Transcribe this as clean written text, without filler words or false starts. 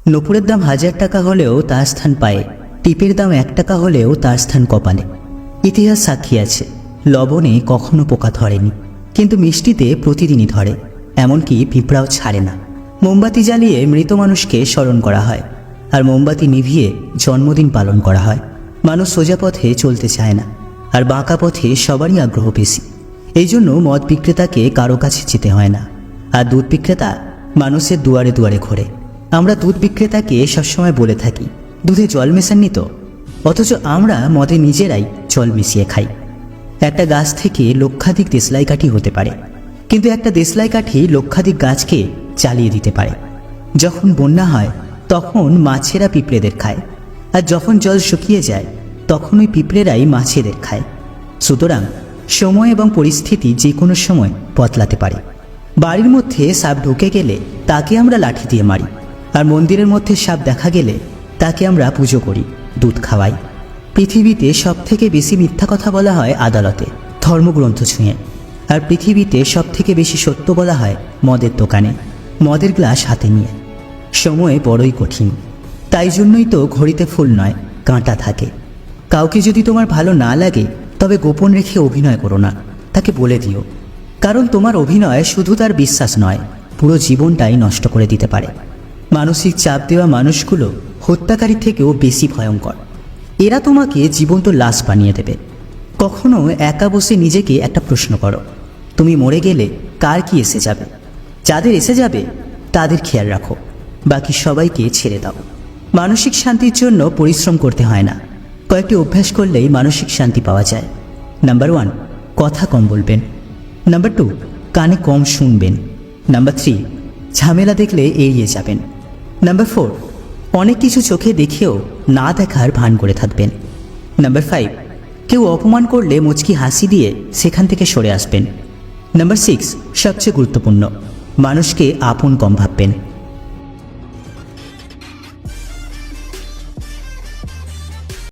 নূপুরের দাম 1000 টাকা হলেও তার স্থান পায়ে, টিপের দাম 1 টাকা হলেও তার স্থান কপালে। ইতিহাস সাক্ষী আছে, লবণে কখনো পোকা ধরেনি, কিন্তু মিষ্টিতে প্রতিদিনই ধরে, এমনকি পিঁপড়াও ছাড়ে না। মোমবাতি জ্বালিয়ে মৃত মানুষকে স্মরণ করা হয়, আর মোমবাতি নিভিয়ে জন্মদিন পালন করা হয়। মানুষ সোজা পথে চলতে চায় না, আর বাঁকা পথে সবারই আগ্রহ বেশি। এই জন্য মদ বিক্রেতাকে কারো কাছে যেতে হয় না, আর দুধ বিক্রেতা মানুষের দুয়ারে দুয়ারে ঘোরে। আমরা দুধ বিক্রেতাকে সবসময় বলে থাকি, দুধে জল মেশাননি তো, অথচ আমরা মদে নিজেরাই জল মিশিয়ে খাই। একটা গাছ থেকে লক্ষাধিক দেশলাই কাঠি হতে পারে, কিন্তু একটা দেশলাই কাঠি লক্ষাধিক গাছকে জ্বালিয়ে দিতে পারে। যখন বন্যা হয় তখন মাছেরা পিঁপড়েদের খায়, আর যখন জল শুকিয়ে যায় তখন ওই পিঁপড়েরাই মাছেদের খায়। সুতরাং সময় এবং পরিস্থিতি যে কোনো সময় বদলাতে পারে। বাড়ির মধ্যে সাপ ঢুকে গেলে তাকে আমরা লাঠি দিয়ে মারি, আর মন্দিরের মধ্যে সাপ দেখা গেলে তাকে আমরা পুজো করি, দুধ খাওয়াই। পৃথিবীতে সবথেকে বেশি মিথ্যা কথা বলা হয় আদালতে, ধর্মগ্রন্থ ছুঁয়ে, আর পৃথিবীতে সবথেকে বেশি সত্য বলা হয় মদের দোকানে, মদের গ্লাস হাতে নিয়ে। সময় বড়ই কঠিন, তাই জন্যই তো ঘড়িতে ফুল নয় কাঁটা থাকে। কাউকে যদি তোমার ভালো না লাগে তবে গোপন রেখে অভিনয় করো না, তাকে বলে দিও, কারণ তোমার অভিনয় শুধু তার বিশ্বাস নয়, পুরো জীবনটাই নষ্ট করে দিতে পারে। মানসিক চাপ দেওয়া মানুষগুলো হত্যাকারীর থেকেও বেশি ভয়ঙ্কর। এরা তোমাকে জীবন্ত লাশ বানিয়ে দেবে। কখনো একা বসে নিজেকে একটা প্রশ্ন করো, তুমি মরে গেলে কার কি এসে যাবে? যাদের এসে যাবে তাদের খেয়াল রাখো, বাকি সবাইকে ছেড়ে দাও। মানসিক শান্তির জন্য পরিশ্রম করতে হয় না, কয়েকটি অভ্যাস করলেই মানসিক শান্তি পাওয়া যায়। নাম্বার 1, কথা কম বলবেন। নাম্বার 2, কানে কম শুনবেন। নাম্বার 3, ঝামেলা দেখলে এড়িয়ে যাবেন। নাম্বার 4, অনেক কিছু চোখে দেখেও না দেখার ভান করে থাকবেন। নাম্বার 5, কেউ অপমান করলে মুচকি হাসি দিয়ে সেখান থেকে সরে আসবেন। নাম্বার 6, সবচেয়ে গুরুত্বপূর্ণ, মানুষকে আপন কম ভাববেন।